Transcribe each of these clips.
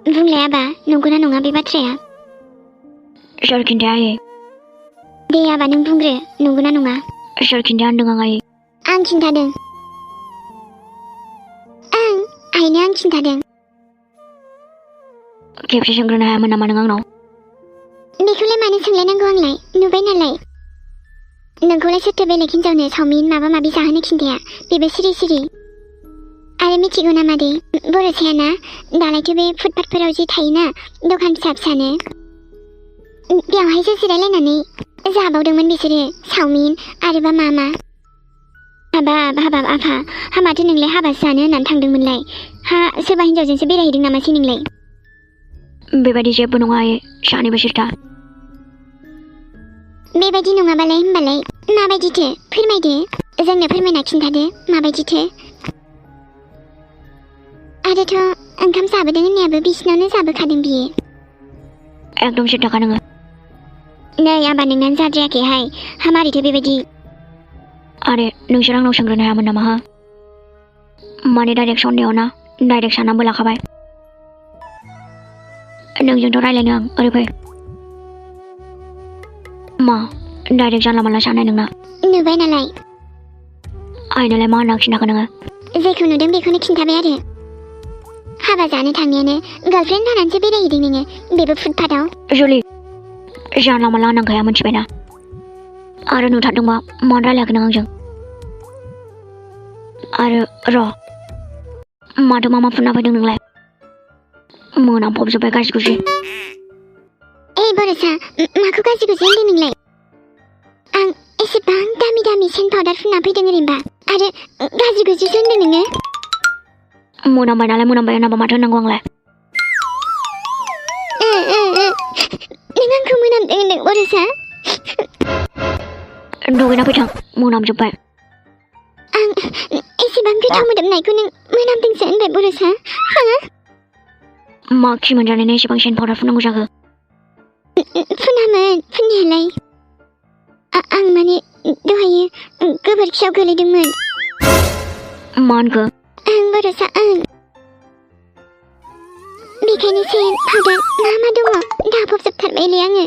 बुंलाय आबा नंगौना नङा बे बाथ्राया? सोर खिन्थाया आयै? दे आबा नों बुंग्रो नंगौना नङा? सोर खिन्था होनदों आं आयै? आं खिन्थादों। आइनो आं खिन्थादों। खेबसे सोंग्रोनो हायामोन नामा नों आंनाव? बेखौलाय मानो सोंलायनांगौ आंलाय नुबाय नालाय। नोंखौलाय सोरथो बेलेग हिनजावनो चावमिन माबा माबि जाहोनो खिन्थाया बेबो सिरि सिरि। आरो मिथिगौ नामा दे बर'सायाना दालायथ' बे फुटपाथफोराव जि थायोना दखान फिसा फिसानो बेवहायसो जिरायलायनानै जाबावदोंमोन बिसोरो चावमिन आरोबा मा हाबाब आफा हामाथो नोंलाय हाबासो जानो होननानै थांदोंमोनलाय हा सोरबा हिनजावजोंसो बेरायहैदों नामासै नोंलाय? बेबायदि जेबो नङा आयै सानैबो सिरथा। बेबायदि नङाबालाय होनबालाय माबायदिथो फोरमायदो जोंनो फोरमायना खिन्थादो माबायदिथो। आरोथ' ओंखाम जाबोदों होननायाबो बिसिनावनो जाबोखादों बियो। एकदम सिरथाखा नोङो। नै आबा नोंनानो जाद्रायाखैहाय हा मारैथो बेबायदि? आरे नोंसोर आंनाव सोंग्रोनो हायामोन नामा हा? माने डाइरेक्ट सन्देह ना डाइरेक्ट साननानैबो लाखाबाय। नोंजोंथ' रायलायनो आं ओरै फै। मा डाइरेक्ट जानला मानला साननाय नोंना? नुबाय नालाय। आइनोलाय मा होनना खिन्थाखो नोङो? जेखौ नुदों बेखौनो खिन्थाबाय आरो। हाबा जानो थांनायानो गार्लफ्रेन्ड लानानैसो बेरायहैदों नोङो बेबो फुटपाथाव। जुलि जानला मानला होननांखाया मिथिबायना? आरो नुथारदोंबा मानो रायलायाखै नों आंजों? आरो र' माथो मा फुनना फैदों नोंलाय? मोनामफबजोब्बाय गाज्रि गुज्रि। ओइ बर'सा माखौ गाज्रि गुज्रि होनदों नोंलाय? आं एसेबां दामि दामि सेन्ट पाउडार फुनना फैदों ओरैनोबा आरो गाज्रि गुज्रिसो होनदों नोङो? मोनामबाय नालाय मोनामबाय होनाबा माथो होननांगौ आंलाय? नों आंखौ मोनामदों होनदों बर'सा? दुगैना फैथां मोनामजोब्बाय। आं एसेबां गोथाव मोदोमनायखौ नों मोनामदोंसो होनबाय बर'सा? हा? मा खि मोनजानायनो एसेबां सेन्ट पाउडार फुननांगौ जाखो? फुनामोन फुननायालाय। आं माने दहायो गोबोरखियाव गोलैदोंमोन। मा होनखो? बर'सा बेखायनो सेन्ट पाउडार मा दङ दाफबजोबथारबायलै आङो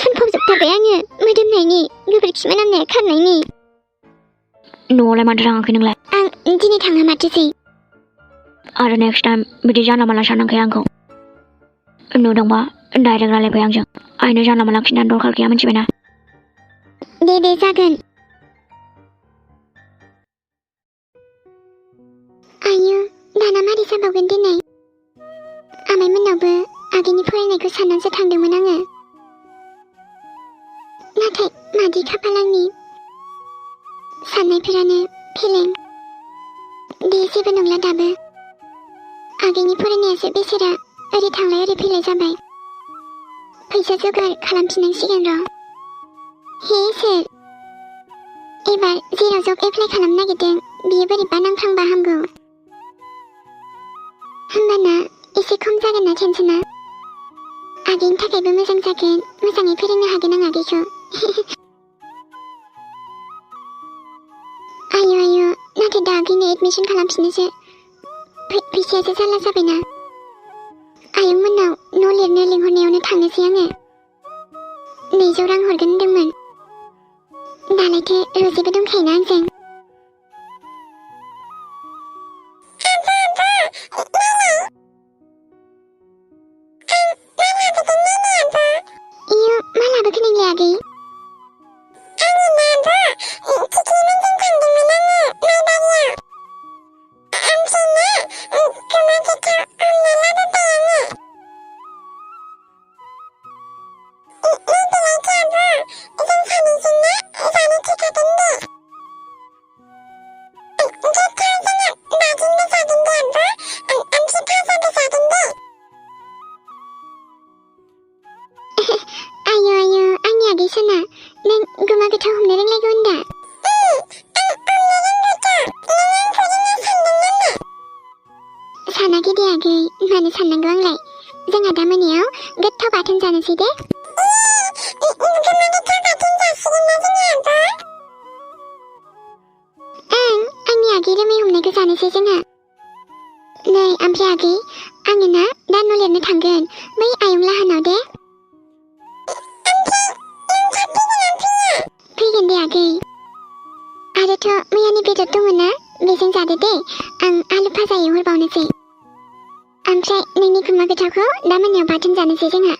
फुनफबजोबथारबाय आङो मोदोमनायनि गोबोरखि मोनामनाया खारनायनि। न'आवलाय माथो थाङाखै नोंलाय? आं दिनै थाङा माथोसै। आरो नेक्स्ट टाइम बिदि जानला मानला साननांखाया आंखौ। नुदोंबा डाइरेक्ट रायलायफै आंजों। आइनो जानला मानला खिन्थानो दरखार गैया मिथिबायना? दे जागोन। आयु दाना मारै जाबावगोन दिनै? आमाइमोननावबो आगैनि फरायनायखौ साननानैसो थांदोंमोन आङो। नाथाय मादि खाफाल आंनि साननायफोरानो फेलें। दे जेबो नंला दाबो। आगैनि फरायनायासो बेसेरा ओरै थांलाय ओरै फैलाय जाबाय। फैसा जगार खालामफिननांसिगोन र'। हे सोर एबार जेराव जब एप्लाइ खालामनो नागिरदों बियो बोरैबा नांफ्लांबा हामगौ। होमबाना एसे खम जागोन ना टेनसना। आगैनि थाखायबो मोजां जागोन मोजाङै फोरोंनो हागोन आं आगैखौ। आयु नाथाय दा आगैनो एडमिसन खालामफिननोसो फैसायासो जारला जाबायना। आयंमोननाव न' लिरनो लिंहरनायावनो थांनोसै आङो। 200 रां हरगोन होनदोंमोन। दालायथो रजेबो दंखायोना आंजों। इयो मा लाबोखो नोंलाय आगै? आयु आंनि आगै सना नों गुमा गोथाव हमनो रोंलायगौ होनदा? सानाखै दे आगै मानो साननांगौ आंलाय। जोंहा दा मोनायाव गोथाव बाथोन जानोसै दे। आंनि आगै रोमै हमनायखौ जानोसै जोंहा। नै ओमफ्राय आगै आङो ना दा न' लिरनो थांगोन बै आयं लाहानाव दे फैगोन दे आगै आरोथ' मैयानि बेदर दङ ना बेजों जादो दे आं आलु भाजा एवहरबावनोसै ओमफ्राय नोंनि गुमा गोथावखौ दा मोनायाव बाथोन जानोसै जोंहा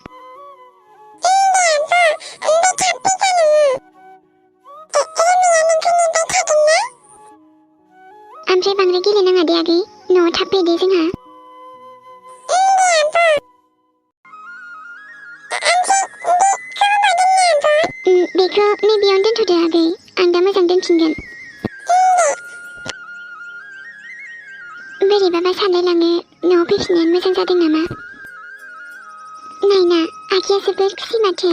ओमफ्राय बांद्राय गेलेनाङा दे आगै न'आव थाब फैदे जोंहा बेखौ नैबेयावनो दोनथ'दो आगै आं दा मोजां दोनफिनगोन बोरैबाबा सानलायलाङो न'आव फैफिननायानो मोजां जादों नामा नायना आगैया जोबोद खुसि माथो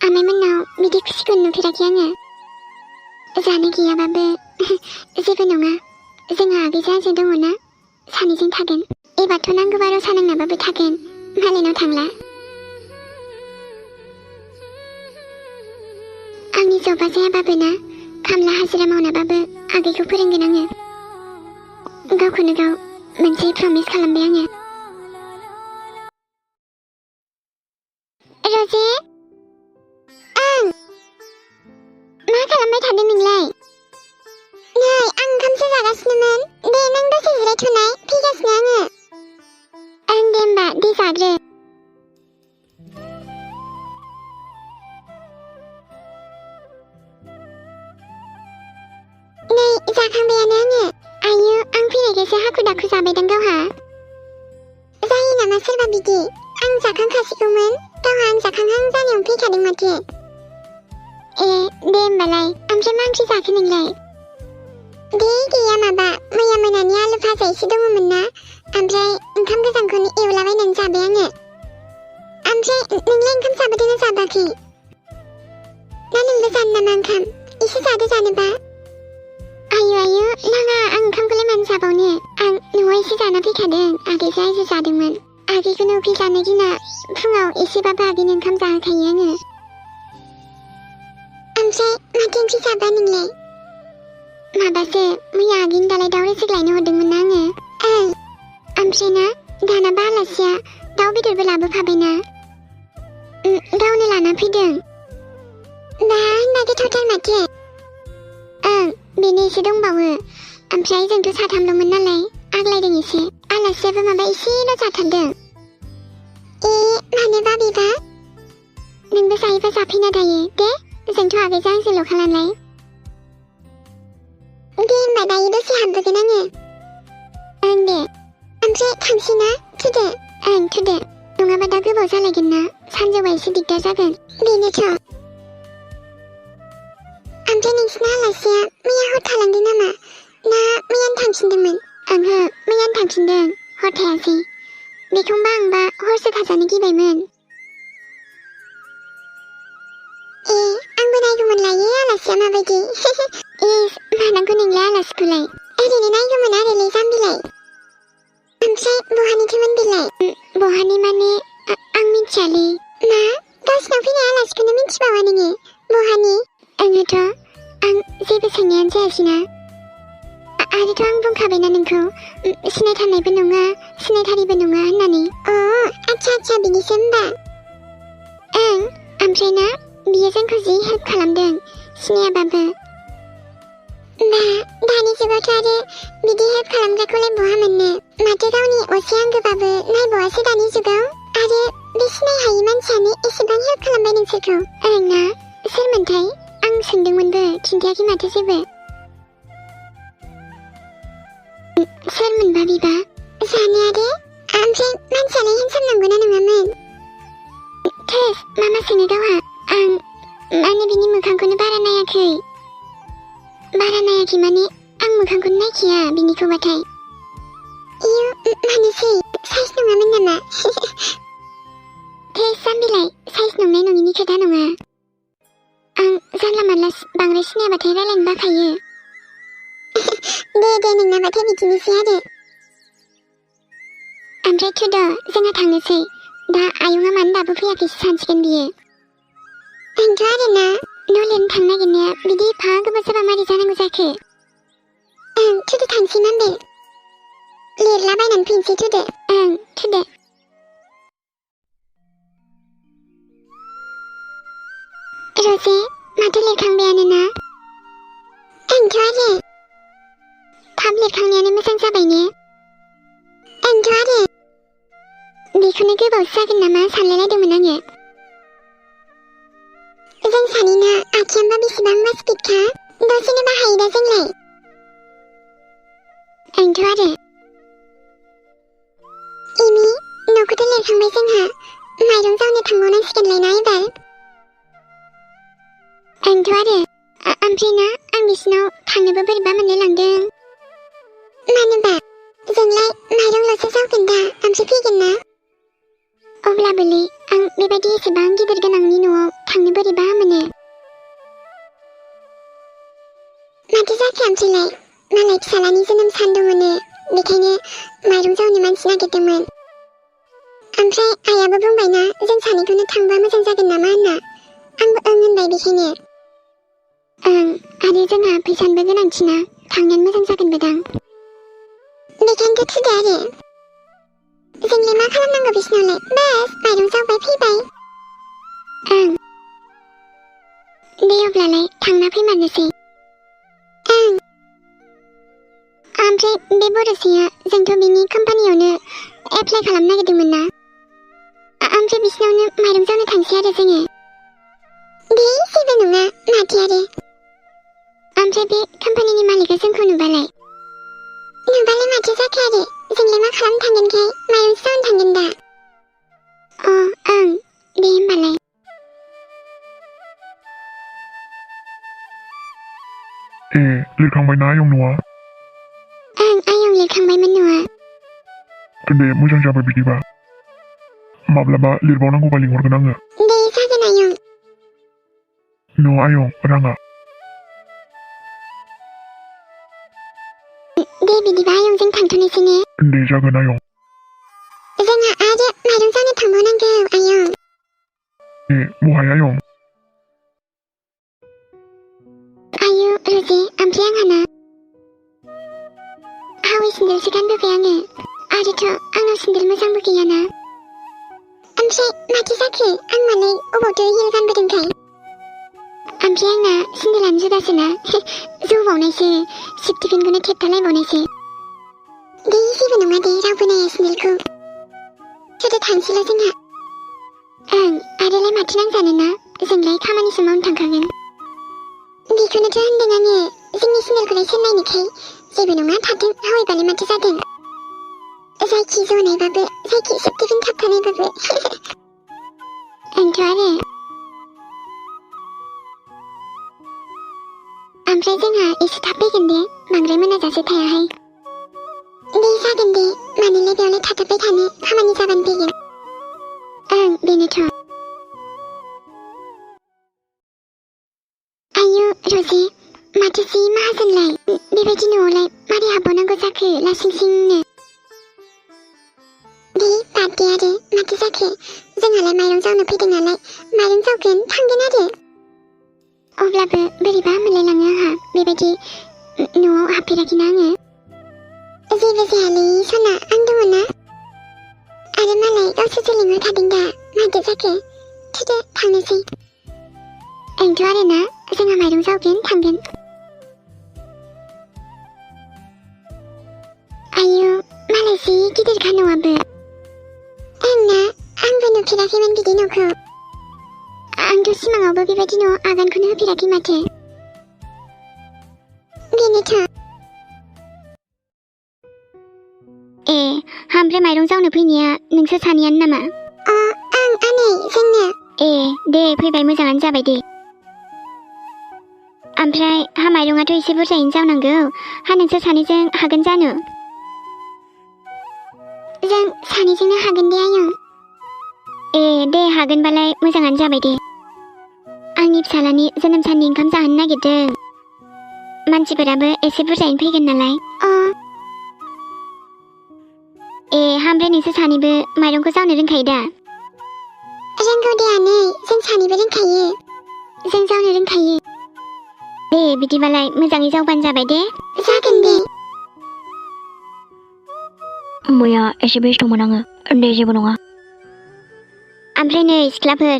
आमाइमोननाव बिदि खुसिखौ नुफेराखै आङो जानो गैयाबाबो जेबो नङा जोंहा आगैजों आंजों दङ ना सानैजों थागोन एबारथ' नांगौबा रसा नांनाबाबो थागोन मालायनाव थांला आंनि जबा जायाबाबो ना खामला हाजिरा मावनाबाबो आगैखौ फोरोंगोन आङो गावखौनो गाव मोनसे प्रमिस खालामबाय आङो रजे ओं मा खालामबाय थादों नोंलाय नै आं ओंखामसो जागासिनोमोन दे नों दसे जिरायथ'नाय फैगासिनो आङो ओं दे होमबा दे जाग्रो नै जाखांबायानो आङो आयु आं फैनायखायसो हाखु दाखु जाबायदां गावहा जायो नामा सोरबा बिदि आं जाखांखासिगौमोन गावहा आं जाखांहां जानायावनो फैखादों माथो ए दे होमबालाय ओमफ्राय मा ओंख्रि जाखो नोंलाय दे गैया माबा मैया मोनानि आलु भाजा एसे दङमोन ना ओमफ्राय ओंखाम गोजांखौनो एवलाबायनानै जाबाय आङो ओमफ्राय नोंलाय ओंखाम जाबोदों ना जाबाखै ना नोंबो जानो नामा ओंखाम एसे जादो जानोबा आयु आयु नाङा आं ओंखामखौलाय मानो जाबावनो आं न'आव एसे जाना फैखादों आगैजों आइजों जादोंमोन आगैखौनो उखै जानो गिना फुङाव एसेबाबो आगैनो ओंखाम जाहोखायो आङो ओमफ्राय माथो ओंख्रि जाबा नोंलाय माबासो मैया आगैनि दालाय दाउ रेसिक लायनो हरदोंमोन ना आङो ओं ओमफ्राय ना दानाबा आलासिया दाउ बेदरबो लाबोफाबायना गावनो लाना फैदों बा होनबा गोथावथार माथो ओं बेनो एसे दंबावो ओमफ्राय जोंथ' साथामल'मोन नालाय आग्लायदों एसे आलासियाबो माबा एसेल' जाथारदों ए मानोबा बेबा नोंबो जायोबा जाफैना दायो दे जोंथ' आगैजों आंजोंल' खालामलाय दे होमबा दायो दसे हाबबोगोन आङो ओं दे ओमफ्राय थांसै ना थुदो ओं थुदो नङाबा दा गोबाव जालायगोन ना सानजौबा एसे दिगदार जागोन बेनोथ' ओमफ्राय नोंसिना आलासिया मैया हर थालांदों नामा ना मैयानो थांफिनदोंमोन ओंहो मैयानो थांफिनदों हर थायासै बेखौबा आंबा हरसो थाजानो गिबायमोन ए आंबो नायगौमोन लायो आलासिया माबायदि इस मानांगौ नोंलाय आलासिखौलाय ओरैनो नायगौमोन आरोलै जाम्बिलाय ओमफ्राय बहानिथोमोन बेलाय बहानि माने आं मिथियालै मा गावसिनाव फैनाय आलासिखौनो मिथिबावा नोङो बहानि ओंहोथ' आं जेबो सोंनायानो जायासैना आरोथ' आं बुंखाबायना नोंखौ सिनायथारनायबो नङा सिनायथारिबो नङा होननानै आच्छा बिदिसो होमबा ओं ओमफ्राय ना बियो जोंखौ जि हेल्प खालामदों सिनायाबाबो बा दानि जुगावथ' आरो बिदि हेल्प खालामग्राखौलाय बहा मोननो माथो गावनि असे आंगोबाबो नायबावासो दानि जुगाव आरो बे सिनाय हायि मानसियानो एसेबां हेल्प खालामबाय नोंसोरखौ ओं ना सोरमोनथाय आं सोंदोंमोनबो खिन्थायाखै माथो जेबो सोरमोनबा बिबा जानो आरो ओमफ्राय मानसियालाय हेन्डसाम नंगौना नङामोन थोस मा सोङो गावहा आं माने बिनि मोखांखौनो बारा नायाखै माने आं मोखांखौनो नायखिया बिनिखौबाथाय इयो मानोसै साइज नङामोन नामा थोस जाम्बिलाय साइज नंनाय नङिनि खोथा नङा आं जानला मानला बांद्राय सिनायाबाथाय रायलायनो बाखायो दे नोंनाबाथाय बिदिनोसै आरो ओमफ्राय थुद' जोंहा थांनोसै दा आयंआ मानो दाबो फैयाखैसो सानसिगोन बियो आंथ' आरोना न' लिरनो थांनो नागिरनाया बिदि एफा गोबाव जाबा मारै जानांगौ जाखो ओं थुदो थांसै मानदे लिरलाबायनानै फैनोसै थुदो ओं थुदो। रजे माथो लिरखांबायानो ना? ओंथ' आरो थाब लिरखांनायानो मोजां जाबाय ने? ओंथ' आरो बेखौनो गोबावसो जागोन नामा सानलायलायदोंमोन आङो। जों सानैना आखियानोबा बेसेबांबा स्पिडखा दसेनो बाहायो दा जोंलाय। ओंथ' आरो इमि न'खौथ' लिरखांबाय जोंहा माइरं जावनो थांबावनांसिगोनलाय ना एबार। ओंथ' आरो ओमफ्राय ना आं बिसिनाव थांनोबो बोरैबा मोनलायलांदों। मानोबा जोंलाय माइरंल'सो जावगोन दा ओमफ्राय फैगोन ना। अब्लाबोलै आं बेबायदि एसेबां गिदिर गोनांनि न'आव थांनो बोरैबा मोनो। माथो जाखो ओमफ्रायलाय मालाय फिसालानि जोनोम सान दङनो बेखायनो माइरं जावनो मानसि नागिरदोंमोन। ओमफ्राय आइयाबो बुंबायना जों सानैखौनो थांबा मोजां जागोन नामा होनना। आंबो ओं होनबाय बेखायनो। ओं आरो जोंहा फैसानिबो गोनांथिना थांनायानो मोजां जागोनबोदां। बेखायनोथ' थुदो आरो जोंलाय मा खालामनांगौ बिसिनावलाय बास माइरं जावबाय फैबाय। ओं दे अब्लालाय थांना फैमारनोसै। ओं ओमफ्राय बे बर'साया जोंथ' बिनि कम्पानियावनो एप्लाइ खालामनो नागिरदोंमोन ना। ओमफ्राय बिसिनावनो माइरं जावनो थांसै आरो जोङो। दे जेबो नङा माथो आरो। ओमफ्राय बे कम्पानिनि मालिकआ जोंखौ नुबालाय माथो जाखो आरो जोंलाय मा खालामनो थांगोनखाय माइरंसो जावनो थांगोन दा। ओं दे होमबालाय। लिरखांबायना आयं न'आ? ओं आयं लिरखांबायमोन न'आ। दे मोजां जाबाय बिदिबा। माब्लाबा लिरबावनांगौबा लिंहरगोन आङो। दे जागोन आयं। न' आयं राङा? दे बिदिबा आयं जों थांथ'नोसै ने? दे जागोन आयं। जोंहा आरो माइरं जावनो थांबावनांगौ आयं। बहाय आयं? आयु रजे ओमफ्राय आंहा ना हावै सेन्देलसो गानबोबाय आङो आरोथ' आंनाव सेन्देल मोजांबो गैयाना। ओमफ्राय माथो जाखो आं मालाय अबावथो हिल गानबोदोंखाय। ओमफ्राय आंना सेन्देलानो जुदासोना जौबावनायसो सिफटिफिनखौनो थेबथालायबावनायसो। दे जेबो नङा दे रावबो नाया सेन्देलखौ। थुदो थांसैल' जोंहा। ओं आरोलाय माथो नांजानो ना जोंलाय खामानिसो मावनो थांखागोन। बेखौनोथ' होनदों आङो जोंनि सेन्देलखौलाय सोर नायनोखाय जेबो नङा थाथों हावैबालाय माथो जादों। जायखि जनायबाबो जायखि सिफटिफिन थाबथानायबाबो। ओंथ' आरो ओमफ्राय जोंहा एसे थाब फैगोन दे बांद्राय मोनाजासे थायाहाय। दे जागोन दे मानोलाय बेयावलाय थाथ'बाय थानो खामानि जाबानो फैगोन। ओं बेनोथ'। आयु रजे माथो जि माहाजोनलाय बेबायदि न'आवलाय मारै हाबबावनांगौ जाखो लासिं सिंनो। दे बाद दे आरो माथो जाखो जोंहालाय माइरं जावनो फैदों नालाय माइरं जावगोन थांगोन आरो। अब्लाबो बोरैबा मोनलायलाङो आंहा बेबायदि न'आव हाबफेराखैना आङो। जेबो जायालै सना आं दङ ना। आरो मालाय गावसोरसो लिंहरखादों दा माथो जाखो थुदो थांनोसै। ओंथ' आरो ना जोंहा माइरं जावगोन थांगोन। आयु मालाय जि गिदिरखा न'आबो। ओं ना आंबो नुफेराखैमोन बिदि न'खौ। आंथ' सिमाङावबो बेबायदि न'आव आगानखौनो होफेराखै माथो। बेनोथ'। ओमफ्राय माइरं जावनो फैनाया नोंसोर सानैयानो नामा? ओं आनै जोंनो। दे फैबाय मोजाङानो जाबाय दे। ओमफ्राय हा माइरंआथ' एसे बुरजायैनो जावनांगौ हा नोंसोर सानैजों हागोन जानो? जों सानैजोंनो हागोन दे आयं। दे हागोनबालाय मोजाङानो जाबाय दे। आंनि फिसालानि जोनोम साननि ओंखाम जाहोनो नागिरदों। मानसिफोराबो एसे बुरजायैनो फैगोन नालाय। ओमफ्राय नोंसोर सानैबो माइरंखौ जावनो रोंखायो दा? रोंगौ दे आनै जों सानैबो रोंखायो। जों जावनो रोंखायो। दे बिदिबालाय मोजाङै जावबानो जाबाय दे। जागोन दे। मैया एसे बेस्थ'मोन आङो दे जेबो नङा ओमफ्राय नै सिख्लाफोर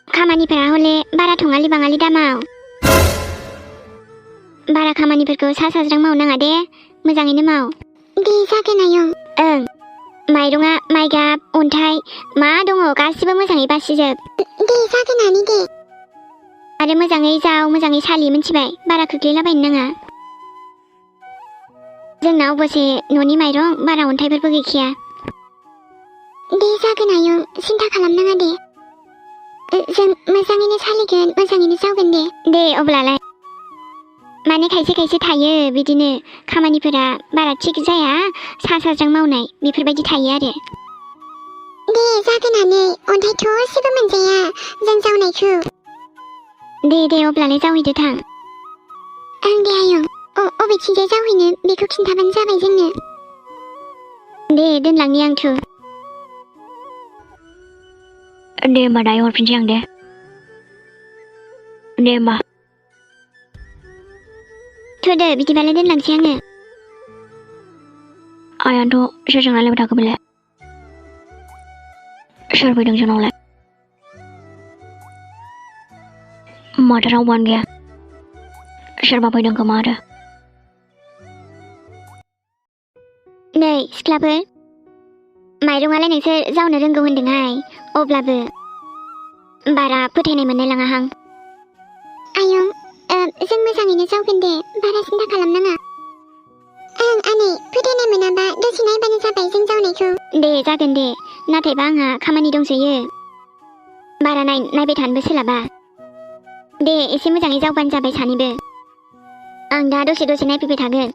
खामानिफोरा हले बारा थङालि बाङालि दामाव बारा खामानिफोरखौ सा साज्रां मावनाङा दे मोजाङैनो माव दे जागोन आयं ओं माइरङा माइ गाब अन्थाइ मा दङ गासिबो मोजाङै बासिजोब दे जागोन आनै दे आरो मोजाङै जाव मोजाङै सालि मिथिबाय बारा खोख्लैलाबायनो नाङा जोंना अबसे न'नि माइरं बारा अन्थाइफोरबो गैखाया दे जागोन आयं सिन्था खालामनाङा दे जों मोजाङैनो सालिगोन मोजाङैनो जावगोन दे अब्लालाय माने खायसे खायसे थायो बिदिनो खामानिफोरा बारा थिग जाया सा साज्रां मावनाय बेफोरबायदि थायो आरो दे जागोन आनै अन्थाइ थरसेबो मोनजाया जों जावनायखौ दे अब्लालाय जावहैदो थां ओं दे आयं अबेथिंजाय जावहैनो बेखौ खिन्थाबानो जाबाय जोंनो दे दोनलांनि आंथ' दे होमबा दायो हरफिनसै आं दे होमबा थुदो बिदिबालाय दोनलांसै आङो आयानोथ' सोरजों रायलायबाय थाखो बेलाय सोर फैदों जोंनावलाय माथो रावबोआनो गैया सोरबा फैदों खोमा आरो नै सिख्लाफोर माइरङालाय नोंसोर जावनो रोंगौ होनदोंहाय अब्लाबो बारा फोथायनाय मोनलाय लाङाहां आयं जों मोजाङैनो जावगोन दे बारा सिन्था खालामनाङा ओं आनै फोथायनाय मोनाबा दसे नायबानो जाबाय जों जावनायखौ दे जागोन दे नाथायबा आंहा खामानि दंसोयो बारा नायबाय थानोबो सोलाबा दे एसे मोजाङै जावबानो जाबाय सानैबो आं दा दसे नायफैबाय थागोन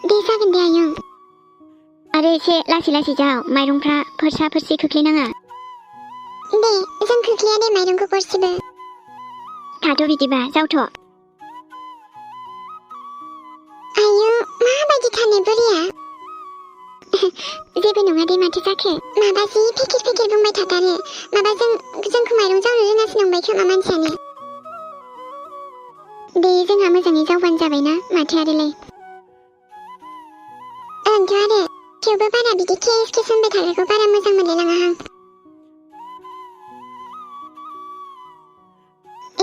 दे जागोन दे आयं आरो एसे लासै जाव माइरंफ्रा फोरसा फोरसि खोख्लैनाङा दे जों खोख्लैया दे माइरंखौ गरसेबो थाथ' बिदिबा जावथ' आयु माबायदि थानो बुरिया जेबो नङा दे माथो जाखो माबा जि फेकेर बुंबाय थाथारो माबा जोंखौ माइरं जावनो रोङासो नंबाय खोमा मानसियानो दे जोंहा मोजाङै जावबानो जाबायना माथो आरोलाय ओंथ' आरो थेवबो बारा बिदि केस होनबाय थाग्राखौ बारा मोजां मोनलायलाङाहां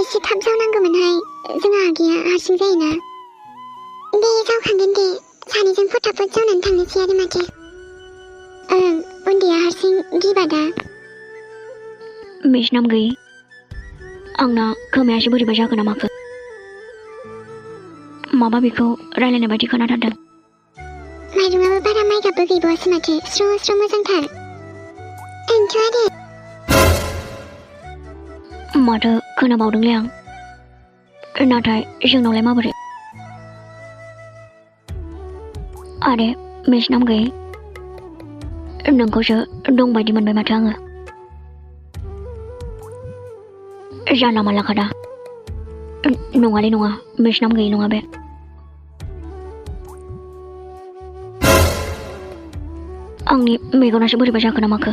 एसे थाब जावनांगौमोनहाय जोंहा आगैया हारसिं जायोना दे जावखांगोन दे सानैजों फटाफट जावनानै थांनोसै आरो माथो ओं उन्दैया हारसिं गिबा दा मिस नाम गैयि आंना खोमायासो बोरैबा जागोन ना माखो माबा बेखौ रायलायनाय बायदि खोनाथारदों माइरङाबो बारा माइ गाबबो गैबावासो माथो स्र' मोजांथार ओंथ' आरो माथो खोनाबावदोंलै आं नाथाय जोंनावलाय माबोरै आरे मिस नाम गैयि नोंखौसो दंबायदि मोनबाय माथो आङो जानला मानला खादा नङालै नङा मिस नाम गैयि नङा बे आंनि मेगनासो बोरैबा जाखो ना माखो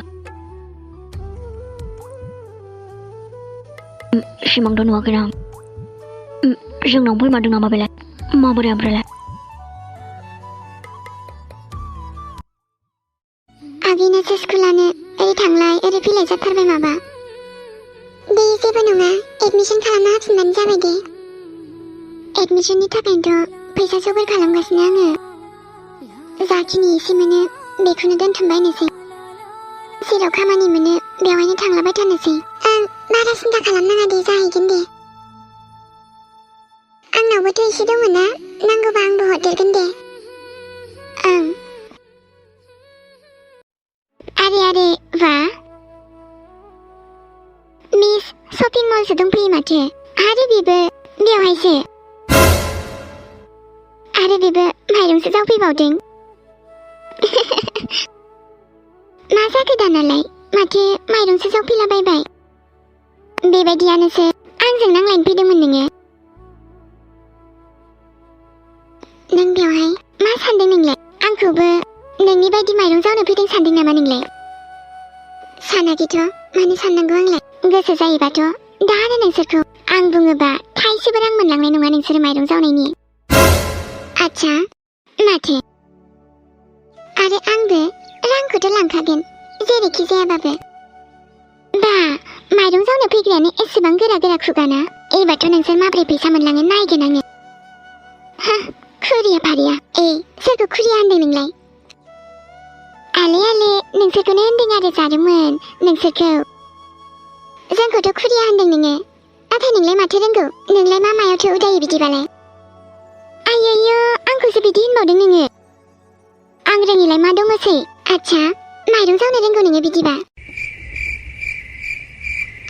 सिमांथ' नुवाखैना आं जोंनाव फैमारदों नामा बेलाय माबोरै ओमफ्रायलाय आगैनासो स्कुलानो ओरै थांलाय ओरै फैलाय जाथारबाय माबा दे जेबो नङा एडमिसन खालामना होफिनबानो जाबाय दे एडमिसननि थाखायनोथ' फैसा जगार खालामगासिनो आङो जाखिनि एसे मोनो बेखौनो दोनथुमबायनोसै जेराव खामानि मोनो बेवहायनो थांलाबाय थानोसै आं बारा सिन्था खालामनाङा दे जाहैगोन दे आंनावबोथ' एसे दङ ना नांगौबा आंबो हरदेरगोन दे ओं आरे वा मिस शपिं मलसो दंफैयो माथो आरो बेबो बेवहायसो आरो बेबो माइरंसो जावफैबावदों मा जाखो दानालाय माथो माइरंसो जावफैलाबायबाय बेबायदियानोसो आंजों नांलायनो फैदोंमोन नोङो नों बेवहाय मा सानदों नोंलाय आंखौबो नोंनि बायदि माइरं जावनो फैदों सानदों नामा नोंलाय सानाखैथ' मानो साननांगौ आंलाय गोसो जायोबाथ' दानो नोंसोरखौ आं बुङोबा थाइसेबो रां मोनलांनाय नङा नोंसोर माइरं जावनायनि आच्छा माथो आरो आंबो रांखौथ' लांखागोन जेरैखि जायाबाबो बा माइरं जावनो फैग्रायानो एसेबां गोरा गोरा खुगाना एबारथ' नोंसोर माबोरै फैसा मोनलाङो नायगोन आङो हा खुरिया फारिया सोरखौ खुरिया होनदों नोंलाय आले आले नोंसोरखौनो होनदों आरो जादोंमोन नोंसोरखौ जोंखौथ' खुरिया होनदों नोङो नाथाय नोंलाय माथो रोंगौ नोंलाय मा मायावथो उदायो बिदिबालाय आयैयो आंखौसो बिदि होनबावदों नोङो आं रोङिलाय मा दङसै आच्छा माइरं जावनो रोंगौ नोङो बिदिबा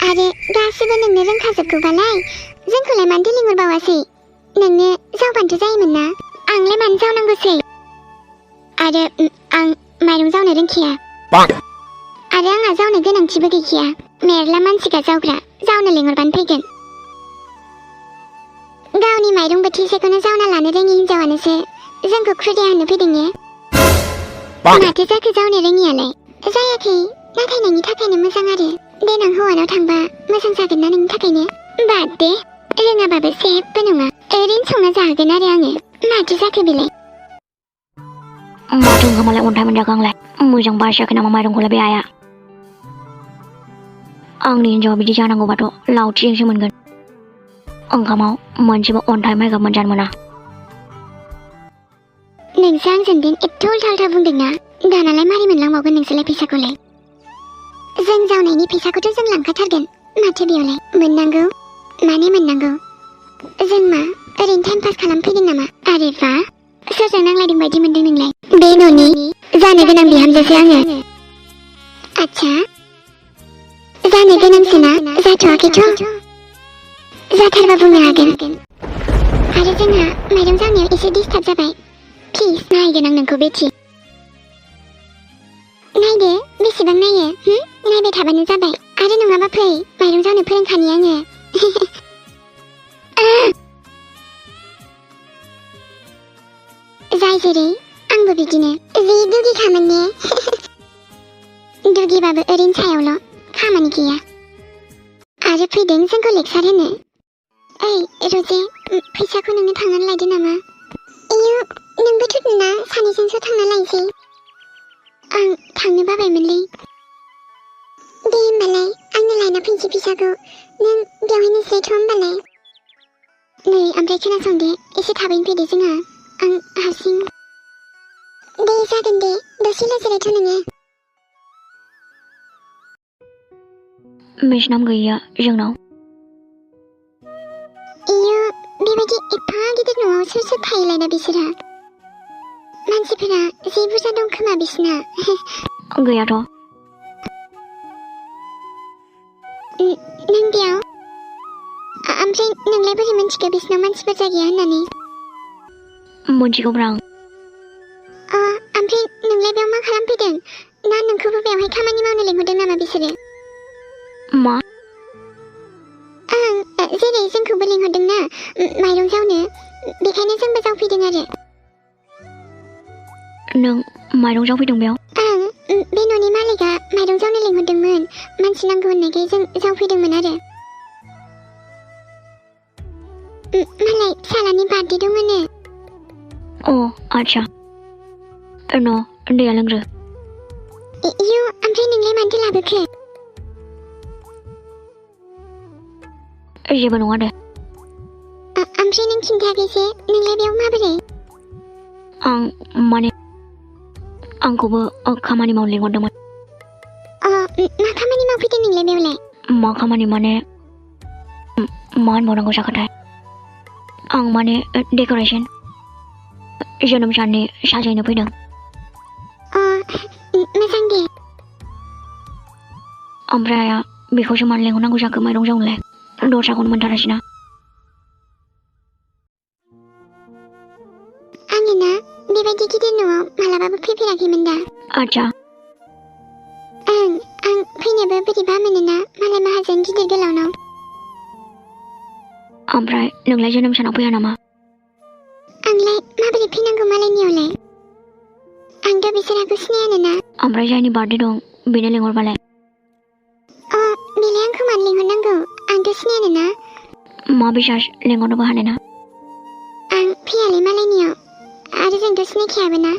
आरो गासिबो नोंनो रोंखाजोबगौबालाय जोंखौलाय मानोथो लिंहरबावासै नोंनो जावबानोथ' जायोमोन ना आंलाय मानो जावनांगौसै आरो आं माइरं जावनो रोंखाया आरो आंहा जावनो गोनांथिबो गैखाया मेरला मानसिगा जावग्रा जावनो लिंहरबानो फैगोन गावनि माइरं बोथिसेखौनो जावना लानो रोङि हिनजावानोसो जोंखौ खुदिया होननो फैदों ने माथो जाखो जावनो रोङियालाय जायाखै नाथाय नोंनि थाखायनो मोजां आरो देनां हौवानाव थांबा मोजां जागोन ना नोंनि थाखायनो बाद दे रोङाबाबो जेबो नङा ओरैनो संना जाहोगोन आरो आङो माथो जाखो बेलाय माथो ओंखामालाय अन्थाइ मोनजाखो आंलाय मोजां बासियाखै नामा माइरंखौलाय बे आइया आंनि हिनजावा बिदि जानांगौबाथ' लावथिजोंसो मोनगोन ओंखामाव मोनसेबो अन्थाइ माइगाब मोनजानो मोना नोंसो आंजों दिन एथ' उल्था उल्था बुंदोंना दानालाय मारै मोनलांबावगोन नोंसोरलाय फैसाखौलाय जों जावनायनि फैसाखौथ' जों लांखाथारगोन माथो बेयावलाय मोननांगौ माने मोननांगौ जों मा ओरैनो टाइम पास खालामफैदों नामा आरे बा सोरजों नांलायदों बायदि मोनदों नोंलाय बे न'नि जानो गोनां बिहामजोसो आङो आच्छा जानो गोनांसोना जाथ'वाखैथ' जाथारबा बुंनो हागोन आरो जोंहा माइरं जावनायाव एसे डिस्टार्ब जाबाय प्लिज नायगोन आं नोंखौ बेथि नायदो बेसेबां नायो नायबाय थाबानो जाबाय आरो नङाबा फै माइरं जावनो फोरोंखानि आङो जाय जेरै आंबो बिदिनो जि दुगिखामोन ने दुगिबाबो ओरैनो सायावल' खामानि गैया आरो फैदों जोंखौ लेक्सार होनो ओइ रजे फैसाखौ नोंनो थांनानै लायदो नामा इयो नोंबो थुदोंना सानैजोंसो थांना लायसै आं थांनो बाबायमोनलै दे होमबालाय आंनो लायना फैनोसै फैसाखौ नों बेवहायनो जिरायथ' होमबालाय नै ओमफ्राय खोनासंदे एसे थाबैनो फैदो जोंहा आं हारसिं दे जागोन दे दसेल' जिरायथ' नोङो मेसिनाम गैया जोंनाव इयो बेबायदि एफा गिदिर न'आव सोर सोर थायोलायना बिसोरहा मानसिफोरा जि बुरजा दं खोमा बिसिना गैयाथ' नों बेयाव ओमफ्राय नोंलाय बोरै मिन्थिखो बिसिनाव मानसिफोर जागैया होननानै मोनथिगौब्रा आं ओमफ्राय नोंलाय बेयाव मा खालामफैदों ना नोंखौबो बेवहाय खामानि मावनो लिंहरदों नामा बिसोरो मा जेरै जोंखौबो लिंहरदोंना माइरं जावनो बेखायनो जोंबो जावफैदों आरो नों माइरं जावफैदों बेयाव बे न'नि मालिकआ माइरं जावनो लिंहरदोंमोन मानसि नांगौ होननायखाय जों जावफैदोंमोन आरो मालाय फिसालानि बार्थडे दङनो अ आच्छा न' दैया लोंग्रो इयो ओमफ्राय नोंलाय मानोथो लाबोखो जेबो नङा दे ओमफ्राय नों खिन्थायाखैसे नोंलाय बेयाव माबोरै आं माने आंखौबो खामानि मावनो लिंहरदोंमोन मा खामानि मावफैदों नोंलाय बेयावलाय मा खामानि माने मा होनबावनांगौ जाखोथाय आं माने डेक'रेसन जोनोम साननि साजायनो फैदों मोजां दे ओमफ्राय आइया बेखौसो मानो लिंहरनांगौ जाखो माइरं जावनोलाय दस्राखौनो मोनथारासैना आङो ना बेबायदि गिदिर न'आव मालाबाबो फैफेराखैमोन दा आच्छा आं फैनोबो बोरैबा मोनोना मालाय माहाजोन गिदिर गोलावनाव ओमफ्राय नोंलाय जोनोम सानाव फैया नामा आंलाय माबोरै फैनांगौ मालायनियावलाय आंथ' बिसोरहाखौ सिनायानोना ओमफ्राय जायनि बार्थडे दं बेनो लिंहरबालाय बेलाय आंखौ मानो लिंहरनांगौ आंथ' सिनायानोना मा बिसास लिंहरनोबो हानाय ना आं फैयालै मालायनियाव आरो जोंथ' सिनायखायाबो ना